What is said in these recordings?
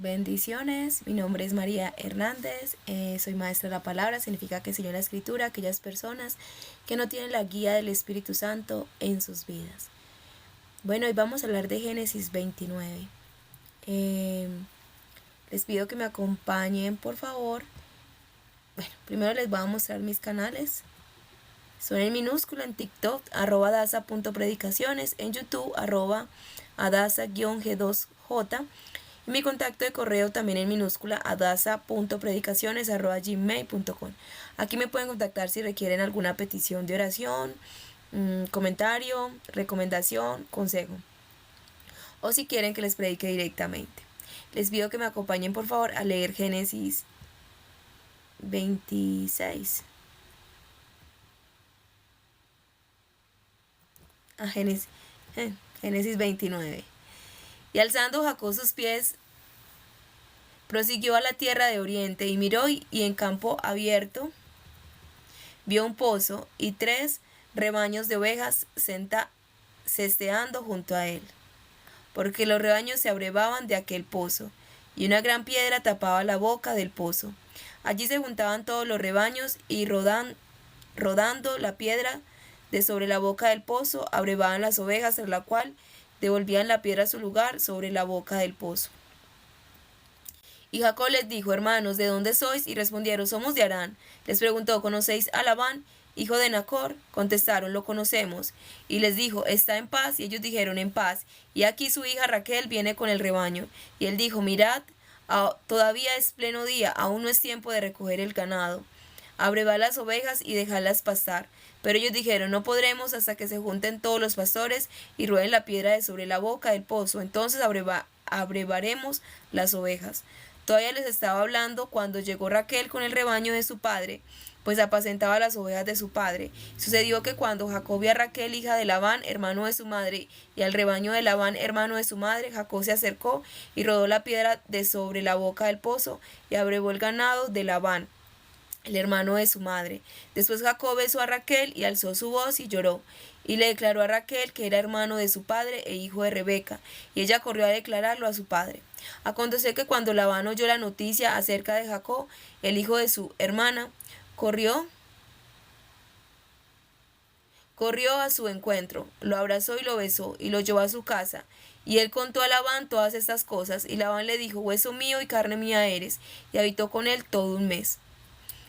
Bendiciones, mi nombre es María Hernández, soy maestra de la palabra, significa que enseño la escritura a aquellas personas que no tienen la guía del Espíritu Santo en sus vidas. Bueno, hoy vamos a hablar de Génesis 29. Les pido que me acompañen, por favor. Bueno, primero les voy a mostrar mis canales. Son en minúscula en TikTok, @adasa.predicaciones, en YouTube, @adasa-g2j. Y mi contacto de correo también en minúscula, adasa.predicaciones@gmail.com. Aquí me pueden contactar si requieren alguna petición de oración, comentario, recomendación, consejo. O si quieren que les predique directamente. Les pido que me acompañen por favor a leer Génesis 26. A Génesis 29. Y alzando Jacob sus pies, prosiguió a la tierra de oriente y miró y en campo abierto vio un pozo y 3 rebaños de ovejas cesteando junto a él, porque los rebaños se abrevaban de aquel pozo, y una gran piedra tapaba la boca del pozo. Allí se juntaban todos los rebaños y rodando la piedra de sobre la boca del pozo, abrevaban las ovejas, tras la cual devolvían la piedra a su lugar sobre la boca del pozo. Y Jacob les dijo: hermanos, ¿de dónde sois? Y respondieron: somos de Harán. Les preguntó: ¿conocéis a Labán, hijo de Nacor? Contestaron: lo conocemos. Y les dijo: ¿está en paz? Y ellos dijeron: en paz. Y aquí su hija Raquel viene con el rebaño. Y él dijo: mirad, todavía es pleno día, aún no es tiempo de recoger el ganado. Abrevad las ovejas y dejadlas pastar. Pero ellos dijeron: no podremos hasta que se junten todos los pastores y rueden la piedra de sobre la boca del pozo. Entonces abrevaremos las ovejas. Todavía les estaba hablando cuando llegó Raquel con el rebaño de su padre, pues apacentaba las ovejas de su padre. Sucedió que cuando Jacob vio a Raquel, hija de Labán, hermano de su madre, y al rebaño de Labán, hermano de su madre, Jacob se acercó y rodó la piedra de sobre la boca del pozo y abrevó el ganado de Labán, el hermano de su madre. Después Jacob besó a Raquel y alzó su voz y lloró. Y le declaró a Raquel que era hermano de su padre e hijo de Rebeca, y ella corrió a declararlo a su padre. Aconteció que cuando Labán oyó la noticia acerca de Jacob, el hijo de su hermana, corrió a su encuentro, lo abrazó y lo besó, y lo llevó a su casa. Y él contó a Labán todas estas cosas, y Labán le dijo: hueso mío y carne mía eres, y habitó con él todo un mes.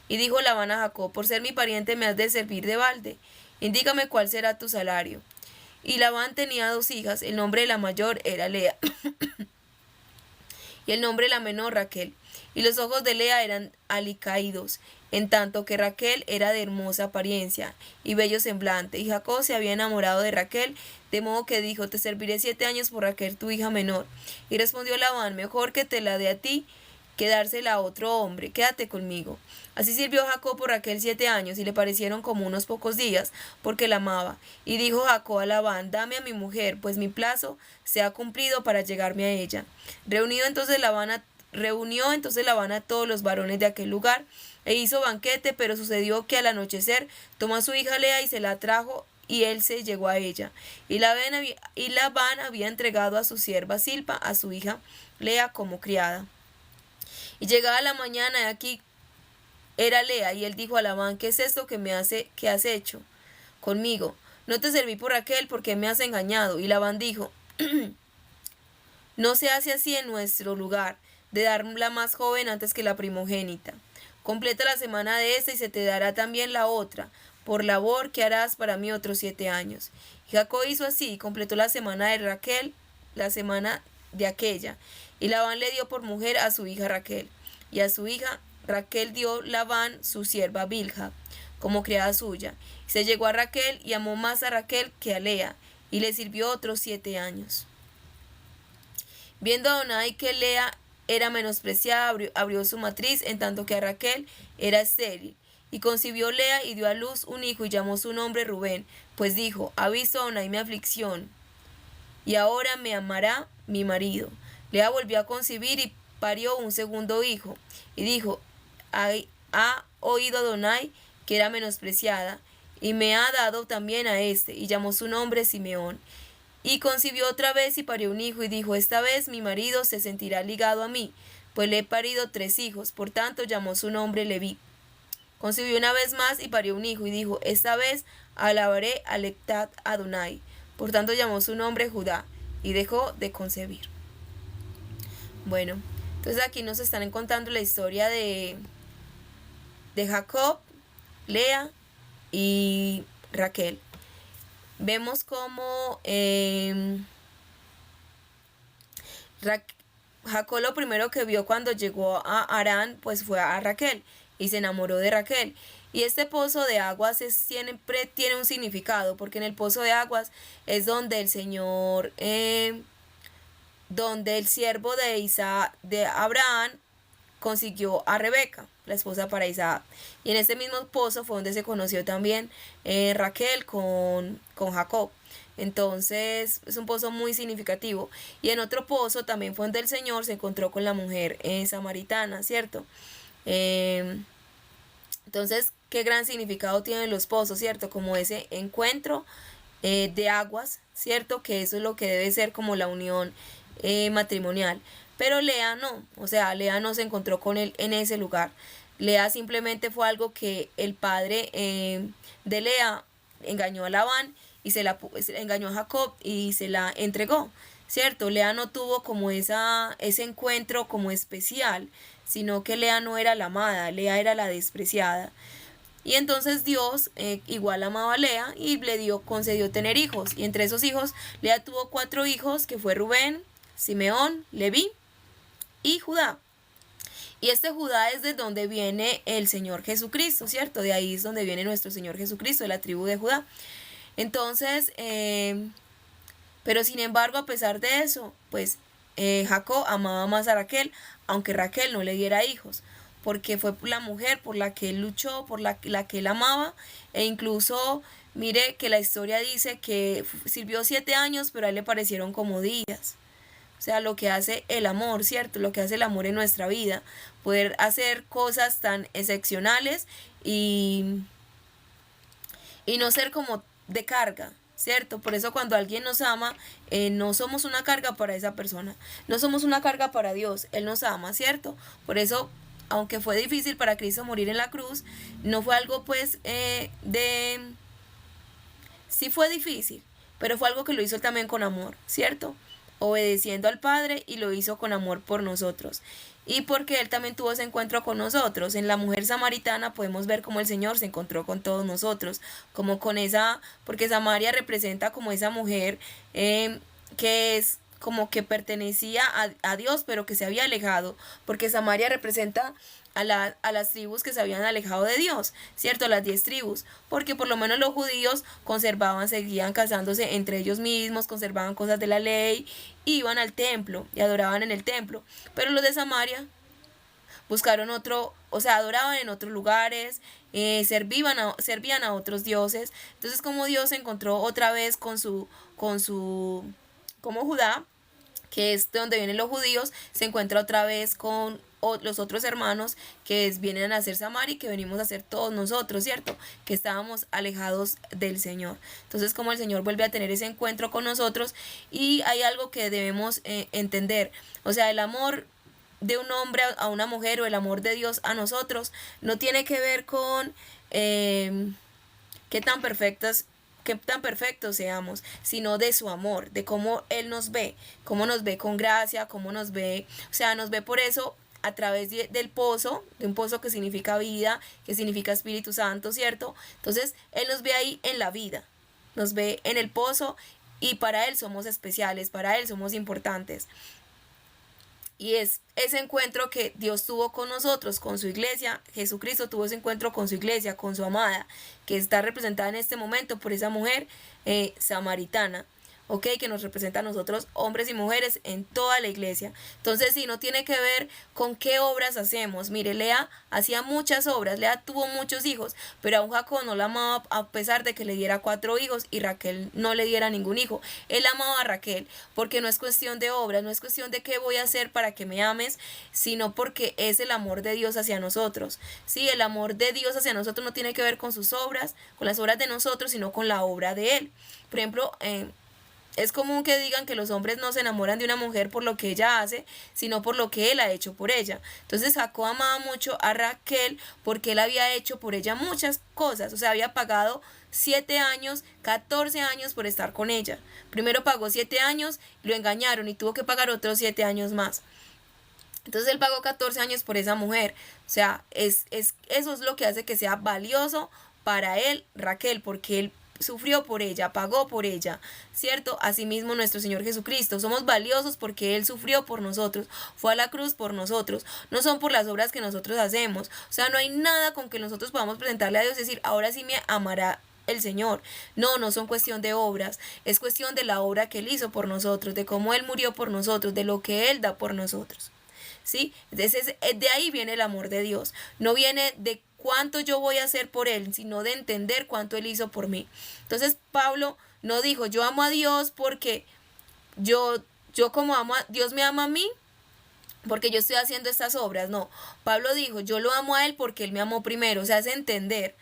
Y dijo Labán a Jacob: por ser mi pariente me has de servir de balde, indícame cuál será tu salario. Y Labán tenía 2 hijas, el nombre de la mayor era Lea, y el nombre de la menor Raquel. Y los ojos de Lea eran alicaídos, en tanto que Raquel era de hermosa apariencia y bello semblante. Y Jacob se había enamorado de Raquel, de modo que dijo: te serviré 7 años por Raquel tu hija menor. Y respondió Labán: mejor que te la dé a ti que dársela a otro hombre, quédate conmigo. Así sirvió Jacob por Raquel 7 años, y le parecieron como unos pocos días, porque la amaba. Y dijo Jacob a Labán: dame a mi mujer, pues mi plazo se ha cumplido para llegarme a ella. Reunió entonces Labán a todos los varones de aquel lugar, e hizo banquete, pero sucedió que al anochecer tomó a su hija Lea y se la trajo, y él se llegó a ella. Y Labán había entregado a su sierva Silpa, a su hija Lea, como criada. Y llegada la mañana, y aquí era Lea, y él dijo a Labán: ¿qué es esto que has hecho conmigo? No te serví por Raquel, porque me has engañado. Y Labán dijo: no se hace así en nuestro lugar, de dar la más joven antes que la primogénita. Completa la semana de esta, y se te dará también la otra, por labor que harás para mí otros 7 años. Y Jacob hizo así, y completó la semana de Raquel, la semana de aquella. Y Labán le dio por mujer a su hija Raquel. Y a su hija Raquel dio Labán su sierva Bilha, como criada suya. Y se llegó a Raquel, y amó más a Raquel que a Lea, y le sirvió otros 7 años. Viendo Adonai que Lea era menospreciada, abrió su matriz, en tanto que a Raquel era estéril. Y concibió Lea y dio a luz un hijo, y llamó su nombre Rubén, pues dijo: ha visto Adonai mi aflicción, y ahora me amará mi marido. Lea volvió a concebir y parió un segundo hijo. Y dijo: ha oído Adonai que era menospreciada, y me ha dado también a este. Y llamó su nombre Simeón. Y concibió otra vez y parió un hijo y dijo, esta vez mi marido se sentirá ligado a mí, pues le he parido 3 hijos, por tanto llamó su nombre Leví. Concibió una vez más y parió un hijo y dijo, esta vez alabaré a Lectat Adonai, por tanto llamó su nombre Judá y dejó de concebir. Bueno, entonces aquí nos están contando la historia de Jacob, Lea y Raquel. Vemos como Jacob lo primero que vio cuando llegó a Harán pues fue a Raquel y se enamoró de Raquel. Y este pozo de aguas siempre tiene un significado, porque en el pozo de aguas es donde el Señor, donde el siervo de de Abraham, consiguió a Rebeca, la esposa para Isaac. Y en este mismo pozo fue donde se conoció también Raquel con Jacob. Entonces es un pozo muy significativo. Y en otro pozo también fue donde el Señor se encontró con la mujer samaritana, ¿cierto? Entonces, qué gran significado tienen los pozos, ¿cierto? Como ese encuentro de aguas, ¿cierto? Que eso es lo que debe ser como la unión matrimonial. Pero Lea no, o sea, Lea no se encontró con él en ese lugar. Lea simplemente fue algo que el padre de Lea engañó a Labán y engañó a Jacob y se la entregó, ¿cierto? Lea no tuvo como ese encuentro como especial, sino que Lea no era la amada, Lea era la despreciada. Y entonces Dios igual amaba a Lea y concedió tener hijos. Y entre esos hijos, Lea tuvo 4 hijos, que fue Rubén, Simeón, Leví y Judá. Y este Judá es de donde viene el Señor Jesucristo, ¿cierto? De ahí es donde viene nuestro Señor Jesucristo, de la tribu de Judá. Entonces, pero sin embargo, a pesar de eso, pues Jacob amaba más a Raquel, aunque Raquel no le diera hijos, porque fue la mujer por la que él luchó, por la que él amaba, e incluso, mire que la historia dice que sirvió 7 años, pero a él le parecieron como días. O sea, lo que hace el amor, ¿cierto? Lo que hace el amor en nuestra vida. Poder hacer cosas tan excepcionales y no ser como de carga, ¿cierto? Por eso cuando alguien nos ama, no somos una carga para esa persona. No somos una carga para Dios. Él nos ama, ¿cierto? Por eso, aunque fue difícil para Cristo morir en la cruz, no fue algo pues Sí fue difícil, pero fue algo que lo hizo también con amor, ¿cierto? Obedeciendo al Padre, y lo hizo con amor por nosotros. Y porque Él también tuvo ese encuentro con nosotros. En la mujer samaritana podemos ver cómo el Señor se encontró con todos nosotros, como con porque Samaria representa como esa mujer que es como que pertenecía a Dios, pero que se había alejado, porque Samaria representa a las tribus que se habían alejado de Dios, ¿cierto? Las 10 tribus, porque por lo menos los judíos seguían casándose entre ellos mismos, conservaban cosas de la ley, iban al templo y adoraban en el templo, pero los de Samaria buscaron adoraban en otros lugares, servían a otros dioses. Entonces, como Dios se encontró otra vez como Judá, que es de donde vienen los judíos, se encuentra otra vez con los otros hermanos que vienen a ser Samaria y que venimos a ser todos nosotros, ¿cierto? Que estábamos alejados del Señor. Entonces, como el Señor vuelve a tener ese encuentro con nosotros, y hay algo que debemos entender, o sea, el amor de un hombre a una mujer, o el amor de Dios a nosotros, no tiene que ver con qué tan perfectos seamos, sino de su amor, de cómo Él nos ve con gracia, cómo nos ve, o sea, nos ve por eso a través del pozo, de un pozo que significa vida, que significa Espíritu Santo, ¿cierto? Entonces, Él nos ve ahí en la vida, nos ve en el pozo, y para Él somos especiales, para Él somos importantes. Y es ese encuentro que Dios tuvo con nosotros, con su iglesia. Jesucristo tuvo ese encuentro con su iglesia, con su amada, que está representada en este momento por esa mujer samaritana, ¿ok? Que nos representa a nosotros, hombres y mujeres, en toda la iglesia. Entonces, sí, no tiene que ver con qué obras hacemos. Mire, Lea hacía muchas obras, Lea tuvo muchos hijos, pero aún Jacob no la amaba, a pesar de que le diera 4 hijos y Raquel no le diera ningún hijo. Él amaba a Raquel, porque no es cuestión de obras, no es cuestión de qué voy a hacer para que me ames, sino porque es el amor de Dios hacia nosotros. Sí, el amor de Dios hacia nosotros no tiene que ver con sus obras, con las obras de nosotros, sino con la obra de Él. Por ejemplo, Es común que digan que los hombres no se enamoran de una mujer por lo que ella hace, sino por lo que él ha hecho por ella. Entonces Jacob amaba mucho a Raquel porque él había hecho por ella muchas cosas. O sea, había pagado 7 años, 14 años por estar con ella. Primero pagó 7 años, lo engañaron y tuvo que pagar otros 7 años más. Entonces él pagó 14 años por esa mujer. O sea, eso es lo que hace que sea valioso para él, Raquel, porque él sufrió por ella, pagó por ella, ¿cierto? Asimismo nuestro Señor Jesucristo, somos valiosos porque Él sufrió por nosotros, fue a la cruz por nosotros, no son por las obras que nosotros hacemos, o sea, no hay nada con que nosotros podamos presentarle a Dios y decir, ahora sí me amará el Señor. No, no son cuestión de obras, es cuestión de la obra que Él hizo por nosotros, de cómo Él murió por nosotros, de lo que Él da por nosotros. ¿Sí? Entonces, de ahí viene el amor de Dios. No viene de cuánto yo voy a hacer por Él, sino de entender cuánto Él hizo por mí. Entonces, Pablo no dijo, yo amo a Dios porque yo como amo a Dios me ama a mí, porque yo estoy haciendo estas obras. No, Pablo dijo, yo lo amo a Él porque Él me amó primero. O sea, es entender,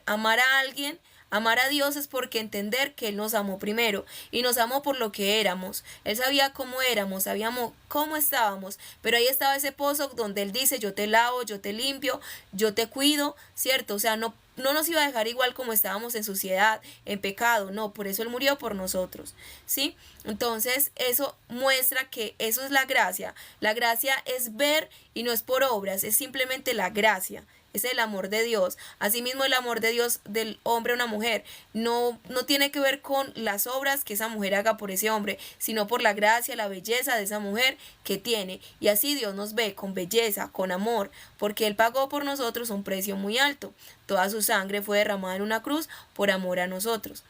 amar a alguien. Amar a Dios es porque entender que Él nos amó primero y nos amó por lo que éramos. Él sabía cómo éramos, sabíamos cómo estábamos, pero ahí estaba ese pozo donde Él dice, yo te lavo, yo te limpio, yo te cuido, ¿cierto? O sea, no nos iba a dejar igual como estábamos en suciedad, en pecado, no, por eso Él murió por nosotros, ¿sí? Entonces eso muestra que eso es la gracia. La gracia es ver y no es por obras, es simplemente la gracia. Es el amor de Dios. Asimismo, el amor de Dios del hombre a una mujer no tiene que ver con las obras que esa mujer haga por ese hombre, sino por la gracia, la belleza de esa mujer que tiene. Y así Dios nos ve con belleza, con amor, porque Él pagó por nosotros un precio muy alto. Toda su sangre fue derramada en una cruz por amor a nosotros.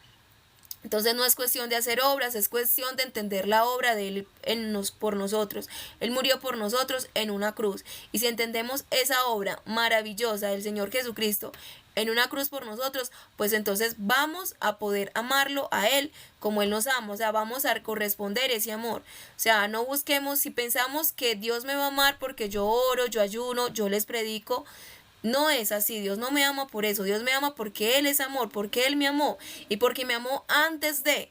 Entonces no es cuestión de hacer obras, es cuestión de entender la obra de Él por nosotros. Él murió por nosotros en una cruz. Y si entendemos esa obra maravillosa del Señor Jesucristo en una cruz por nosotros, pues entonces vamos a poder amarlo a Él como Él nos ama. O sea, vamos a corresponder ese amor. O sea, no busquemos, si pensamos que Dios me va a amar porque yo oro, yo ayuno, yo les predico, no es así, Dios no me ama por eso, Dios me ama porque Él es amor, porque Él me amó y porque me amó antes de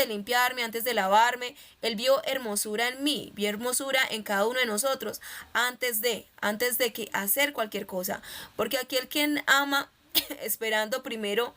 limpiarme, antes de lavarme, Él vio hermosura en mí, vio hermosura en cada uno de nosotros, antes de que hacer cualquier cosa, porque aquel quien ama esperando primero,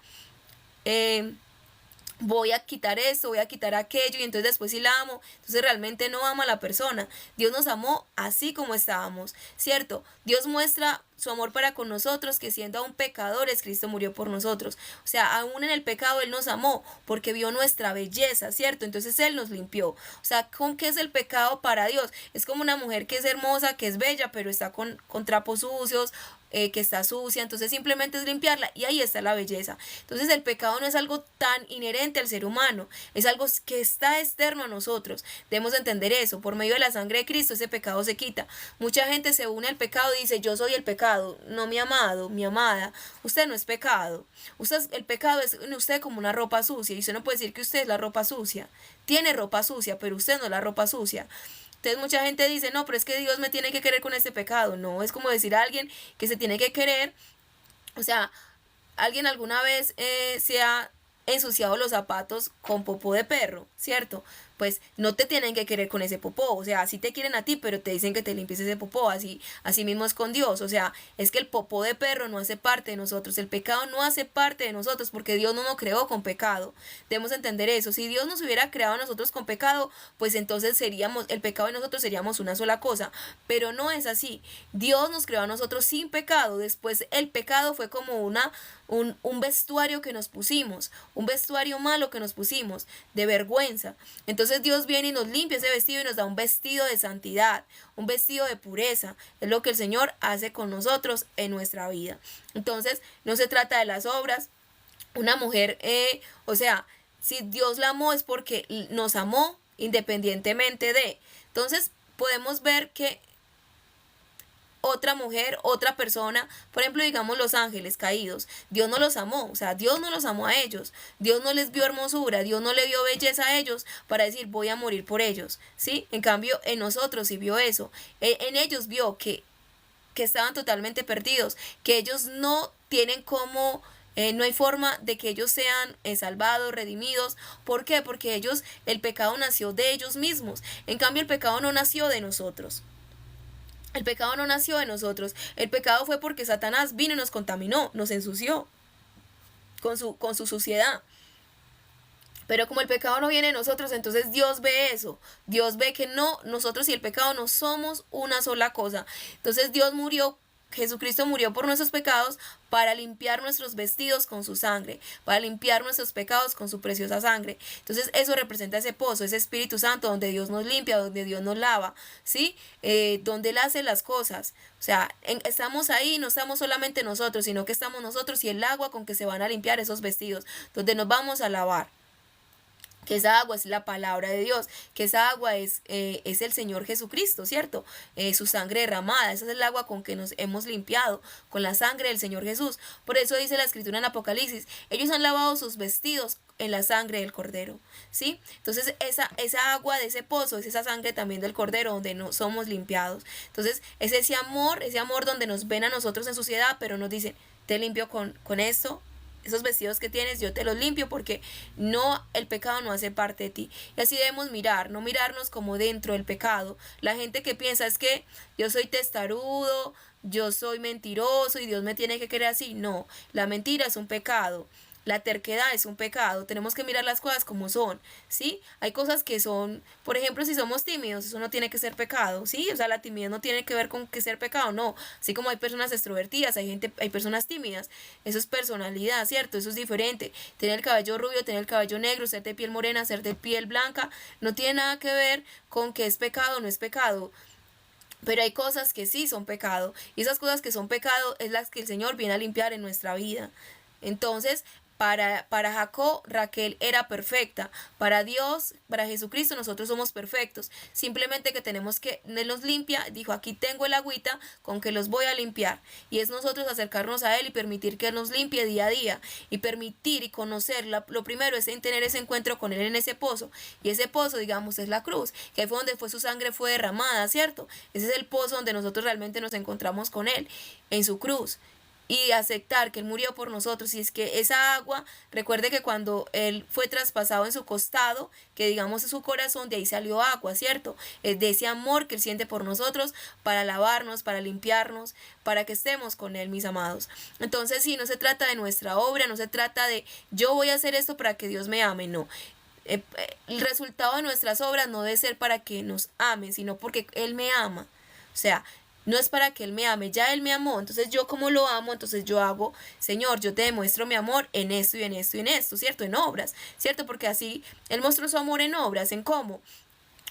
voy a quitar esto, voy a quitar aquello y entonces después sí la amo, entonces realmente no ama a la persona. Dios nos amó así como estábamos, ¿cierto? Dios muestra su amor para con nosotros, que siendo aún pecadores, Cristo murió por nosotros. O sea, aún en el pecado Él nos amó, porque vio nuestra belleza, ¿cierto? Entonces Él nos limpió. O sea, ¿con qué es el pecado para Dios? Es como una mujer que es hermosa, que es bella, pero está con trapos sucios, que está sucia, entonces simplemente es limpiarla y ahí está la belleza. Entonces el pecado no es algo tan inherente al ser humano, es algo que está externo a nosotros. Debemos entender eso, por medio de la sangre de Cristo ese pecado se quita. Mucha gente se une al pecado y dice, yo soy el pecado. No, mi amado, mi amada, usted no es pecado. El pecado es en usted como una ropa sucia y usted no puede decir que usted es la ropa sucia. Tiene ropa sucia, pero usted no es la ropa sucia. Entonces mucha gente dice, no, pero es que Dios me tiene que querer con este pecado. No, es como decir a alguien que se tiene que querer. O sea, alguien alguna vez se ha ensuciado los zapatos con popó de perro, ¿cierto? Pues no te tienen que querer con ese popó, o sea, sí te quieren a ti, pero te dicen que te limpies ese popó, así mismo es con Dios, o sea, es que el popó de perro no hace parte de nosotros, el pecado no hace parte de nosotros, porque Dios no nos creó con pecado. Debemos entender eso. Si Dios nos hubiera creado a nosotros con pecado, pues entonces el pecado de nosotros seríamos una sola cosa, pero no es así. Dios nos creó a nosotros sin pecado, después el pecado fue como un vestuario que nos pusimos, un vestuario malo que nos pusimos, de vergüenza. Entonces Dios viene y nos limpia ese vestido y nos da un vestido de santidad, un vestido de pureza. Es lo que el Señor hace con nosotros en nuestra vida. Entonces no se trata de las obras. Una mujer, o sea, si Dios la amó es porque nos amó independientemente de. Entonces podemos ver que otra mujer, otra persona, por ejemplo, digamos los ángeles caídos, Dios no los amó, o sea, Dios no los amó a ellos, Dios no les vio hermosura, Dios no le vio belleza a ellos para decir voy a morir por ellos, ¿sí? En cambio, en nosotros sí vio eso, en ellos vio que estaban totalmente perdidos, que ellos no tienen cómo No hay forma de que ellos sean salvados, redimidos. ¿Por qué? Porque el pecado nació de ellos mismos. En cambio, el pecado no nació de nosotros. El pecado no nació de nosotros. El pecado fue porque Satanás vino y nos contaminó, nos ensució con su suciedad. Pero como el pecado no viene de nosotros, entonces Dios ve eso. Dios ve que no, nosotros y el pecado no somos una sola cosa. Entonces Jesucristo murió por nuestros pecados para limpiar nuestros vestidos con su sangre, para limpiar nuestros pecados con su preciosa sangre. Entonces eso representa ese pozo, ese Espíritu Santo donde Dios nos limpia, donde Dios nos lava, ¿sí? Donde Él hace las cosas. O sea, estamos ahí, no estamos solamente nosotros, sino que estamos nosotros y el agua con que se van a limpiar esos vestidos, donde nos vamos a lavar. Que esa agua es la palabra de Dios, que esa agua es el Señor Jesucristo, ¿cierto? Su sangre derramada, esa es el agua con que nos hemos limpiado, con la sangre del Señor Jesús. Por eso dice la Escritura en Apocalipsis, ellos han lavado sus vestidos en la sangre del Cordero, ¿sí? Entonces esa agua de ese pozo es esa sangre también del Cordero donde no somos limpiados. Entonces es ese amor donde nos ven a nosotros en suciedad, pero nos dicen, te limpio con esto. Esos vestidos que tienes yo te los limpio porque el pecado no hace parte de ti. Y así debemos mirar, no mirarnos como dentro del pecado. La gente que piensa es que yo soy testarudo, yo soy mentiroso y Dios me tiene que querer así. No, la mentira es un pecado. La terquedad es un pecado, tenemos que mirar las cosas como son, ¿sí? Hay cosas que son, por ejemplo, si somos tímidos, eso no tiene que ser pecado, ¿sí? O sea, la timidez no tiene que ver con que ser pecado, no. Así como hay personas extrovertidas, hay personas tímidas, eso es personalidad, ¿cierto? Eso es diferente. Tener el cabello rubio, tener el cabello negro, ser de piel morena, ser de piel blanca, no tiene nada que ver con que es pecado o no es pecado. Pero hay cosas que sí son pecado, y esas cosas que son pecado es las que el Señor viene a limpiar en nuestra vida. Entonces, para Jacob, Raquel era perfecta. Para Dios, para Jesucristo, nosotros somos perfectos. Simplemente que tenemos que, Él nos limpia, dijo, aquí tengo el agüita con que los voy a limpiar. Y es nosotros acercarnos a Él y permitir que Él nos limpie día a día. Y permitir y conocer, lo primero es tener ese encuentro con Él en ese pozo. Y ese pozo, digamos, es la cruz, que fue donde su sangre fue derramada, ¿cierto? Ese es el pozo donde nosotros realmente nos encontramos con Él, en su cruz. Y aceptar que Él murió por nosotros. Y es que esa agua, recuerde que cuando Él fue traspasado en su costado, que digamos es su corazón, de ahí salió agua, ¿cierto? Es de ese amor que Él siente por nosotros, para lavarnos, para limpiarnos, para que estemos con Él, mis amados. Entonces, sí, no se trata de nuestra obra, no se trata de yo voy a hacer esto para que Dios me ame, no. El resultado de nuestras obras no debe ser para que nos amen, sino porque Él me ama. O sea, no es para que Él me ame, ya Él me amó, entonces yo como lo amo, entonces yo hago, Señor, yo te demuestro mi amor en esto y en esto y en esto, ¿cierto? En obras, ¿cierto? Porque así Él mostró su amor en obras, ¿en cómo?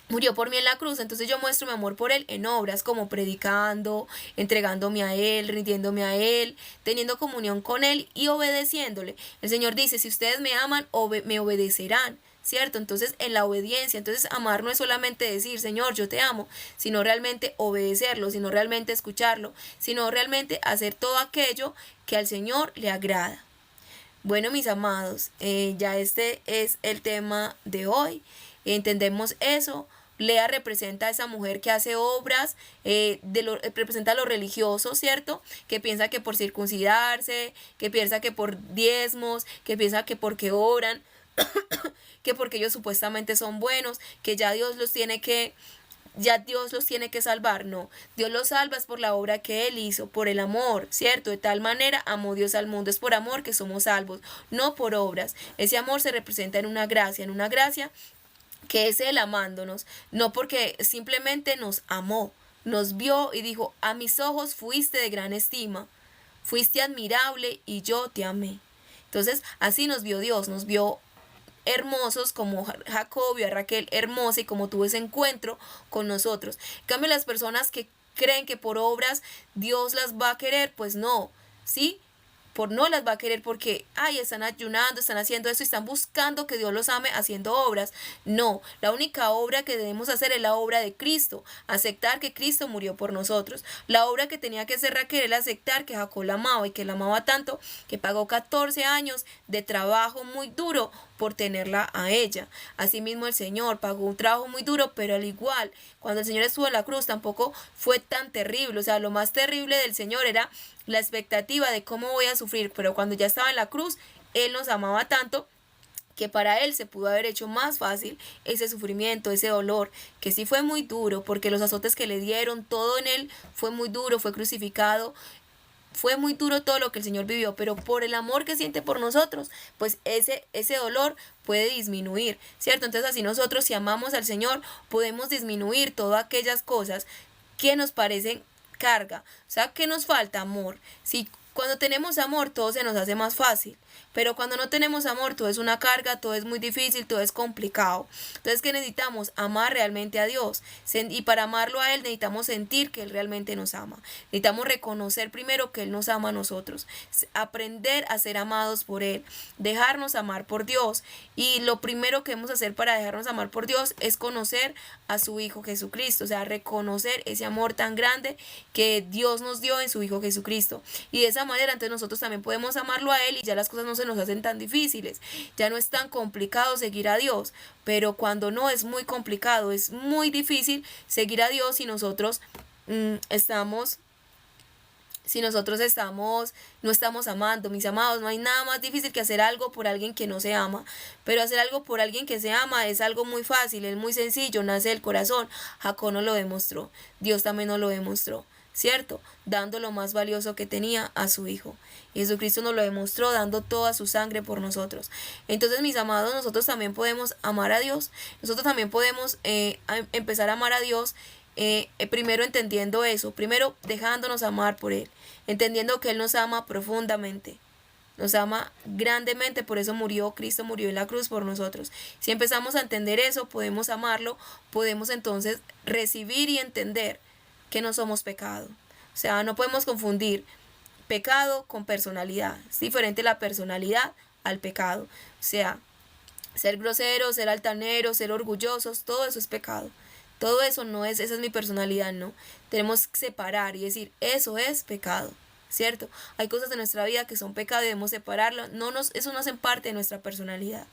Murió por mí en la cruz, entonces yo muestro mi amor por Él en obras, como predicando, entregándome a Él, rindiéndome a Él, teniendo comunión con Él y obedeciéndole. El Señor dice, si ustedes me aman, me obedecerán. ¿Cierto? Entonces en la obediencia, entonces amar no es solamente decir, Señor, yo te amo, sino realmente obedecerlo, sino realmente escucharlo, sino realmente hacer todo aquello que al Señor le agrada. Bueno, mis amados, ya este es el tema de hoy. Entendemos eso. Lea representa a esa mujer que hace obras, representa a lo religioso, ¿cierto? Que piensa que por circuncidarse, que piensa que por diezmos, que piensa que porque oran, que porque ellos supuestamente son buenos, que ya Dios los tiene que salvar. No, Dios los salva es por la obra que Él hizo, por el amor, ¿cierto? De tal manera amó Dios al mundo, es por amor que somos salvos, no por obras. Ese amor se representa en una gracia que es Él amándonos, no porque simplemente nos amó, nos vio y dijo, a mis ojos fuiste de gran estima, fuiste admirable y yo te amé. Entonces así nos vio Dios, nos vio hermosos como Jacob y a Raquel hermosa y como tuvo ese encuentro con nosotros. En cambio, las personas que creen que por obras Dios las va a querer, pues no, ¿sí? No las va a querer porque, están ayunando, están haciendo eso y están buscando que Dios los ame haciendo obras. No, la única obra que debemos hacer es la obra de Cristo, aceptar que Cristo murió por nosotros. La obra que tenía que hacer Raquel era aceptar que Jacob la amaba y que la amaba tanto que pagó 14 años de trabajo muy duro por tenerla a ella. Asimismo el Señor pagó un trabajo muy duro, pero al igual, cuando el Señor estuvo en la cruz tampoco fue tan terrible. O sea, lo más terrible del Señor era la expectativa de cómo voy a sufrir sufrir, pero cuando ya estaba en la cruz, Él nos amaba tanto que para Él se pudo haber hecho más fácil ese sufrimiento, ese dolor, que sí fue muy duro, porque los azotes que le dieron, todo en Él fue muy duro, fue crucificado, fue muy duro todo lo que el Señor vivió, pero por el amor que siente por nosotros, pues ese dolor puede disminuir, ¿cierto? Entonces así nosotros, si amamos al Señor, podemos disminuir todas aquellas cosas que nos parecen carga. O sea, ¿qué nos falta? Amor. Si cuando tenemos amor, todo se nos hace más fácil. Pero cuando no tenemos amor, todo es una carga, todo es muy difícil, todo es complicado. Entonces, ¿qué necesitamos? Amar realmente a Dios. Y para amarlo a Él necesitamos sentir que Él realmente nos ama. Necesitamos reconocer primero que Él nos ama a nosotros. Aprender a ser amados por Él. Dejarnos amar por Dios. Y lo primero que debemos hacer para dejarnos amar por Dios es conocer a su Hijo Jesucristo. O sea, reconocer ese amor tan grande que Dios nos dio en su Hijo Jesucristo. Y de esa manera, entonces nosotros también podemos amarlo a Él y ya las cosas no se nos hacen tan difíciles, ya no es tan complicado seguir a Dios, pero cuando no es muy complicado, es muy difícil seguir a Dios si nosotros estamos no estamos amando, mis amados. No hay nada más difícil que hacer algo por alguien que no se ama, pero hacer algo por alguien que se ama es algo muy fácil, es muy sencillo, nace del corazón. Jacob nos lo demostró, Dios también nos lo demostró, ¿cierto? Dando lo más valioso que tenía, a su Hijo. Y Jesucristo nos lo demostró dando toda su sangre por nosotros. Entonces, mis amados, nosotros también podemos amar a Dios. Nosotros también podemos empezar a amar a Dios, primero entendiendo eso. Primero dejándonos amar por Él. Entendiendo que Él nos ama profundamente. Nos ama grandemente, por eso Cristo murió en la cruz por nosotros. Si empezamos a entender eso, podemos amarlo, podemos entonces recibir y entender que no somos pecado. O sea, no podemos confundir pecado con personalidad. Es diferente la personalidad al pecado. O sea, ser groseros, ser altaneros, ser orgullosos, todo eso es pecado. Todo eso no es, esa es mi personalidad, no. Tenemos que separar y decir, eso es pecado, ¿cierto? Hay cosas de nuestra vida que son pecado y debemos separarlo. Eso no hace parte de nuestra personalidad.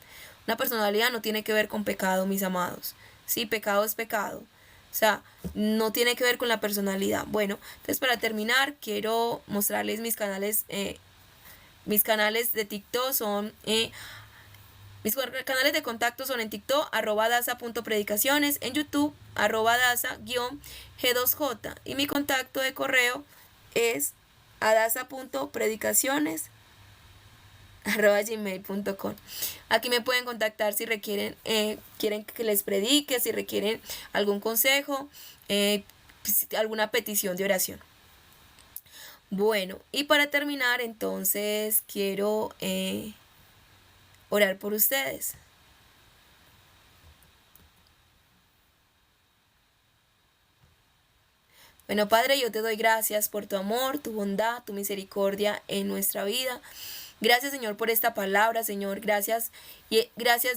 Una personalidad no tiene que ver con pecado, mis amados. Sí, pecado es pecado. O sea, no tiene que ver con la personalidad. Bueno, entonces para terminar, quiero mostrarles mis canales. Mis canales de TikTok son... mis canales de contacto son en TikTok, @daza.predicaciones, en YouTube, @daza_G2J. Y mi contacto de correo es adaza.predicaciones@gmail.com. Aquí me pueden contactar si quieren que les predique, si requieren algún consejo, alguna petición de oración. Bueno, y para terminar, entonces quiero orar por ustedes. Bueno, Padre, yo te doy gracias por tu amor, tu bondad, tu misericordia en nuestra vida. Gracias, Señor, por esta palabra, Señor. Gracias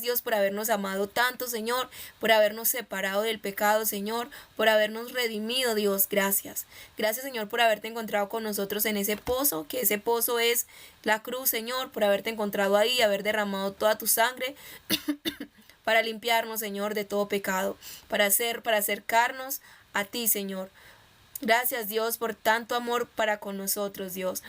Dios, por habernos amado tanto, Señor, por habernos separado del pecado, Señor, por habernos redimido, Dios. Gracias. Gracias, Señor, por haberte encontrado con nosotros en ese pozo, que ese pozo es la cruz, Señor, por haberte encontrado ahí y haber derramado toda tu sangre para limpiarnos, Señor, de todo pecado, para acercarnos a ti, Señor. Gracias, Dios, por tanto amor para con nosotros, Dios.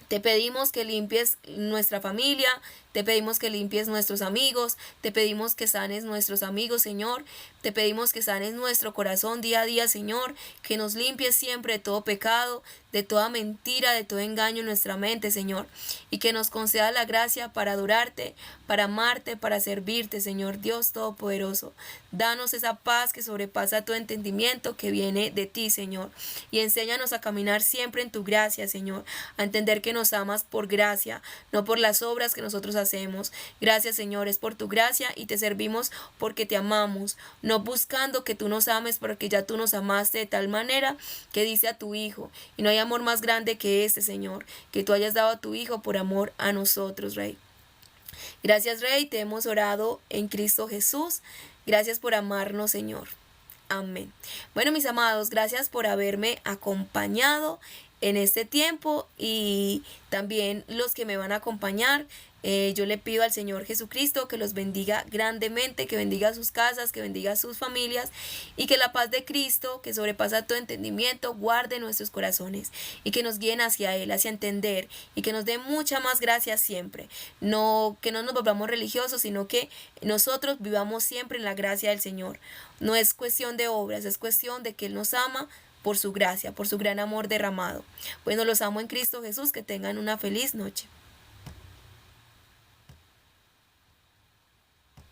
Te pedimos que limpies nuestra familia, te pedimos que limpies nuestros amigos, te pedimos que sanes nuestros amigos, Señor. Te pedimos que sanes nuestro corazón día a día, Señor, que nos limpies siempre de todo pecado, de toda mentira, de todo engaño en nuestra mente, Señor. Y que nos conceda la gracia para adorarte, para amarte, para servirte, Señor Dios Todopoderoso. Danos esa paz que sobrepasa todo entendimiento que viene de ti, Señor. Y enséñanos a caminar siempre en tu gracia, Señor. A entender que nos amas por gracia, no por las obras que nosotros hacemos. Gracias, Señor, es por tu gracia y te servimos porque te amamos. No buscando que tú nos ames, porque ya tú nos amaste de tal manera que dice a tu Hijo. Y no hay amor más grande que este, Señor, que tú hayas dado a tu Hijo por amor a nosotros, Rey. Gracias, Rey, te hemos orado en Cristo Jesús. Gracias por amarnos, Señor. Amén. Bueno, mis amados, gracias por haberme acompañado en este tiempo y también los que me van a acompañar. Yo le pido al Señor Jesucristo que los bendiga grandemente, que bendiga sus casas, que bendiga sus familias y que la paz de Cristo, que sobrepasa todo entendimiento, guarde nuestros corazones y que nos guíen hacia Él, hacia entender y que nos dé mucha más gracia siempre. No, que no nos volvamos religiosos, sino que nosotros vivamos siempre en la gracia del Señor. No es cuestión de obras, es cuestión de que Él nos ama por su gracia, por su gran amor derramado. Bueno, los amo en Cristo Jesús, que tengan una feliz noche.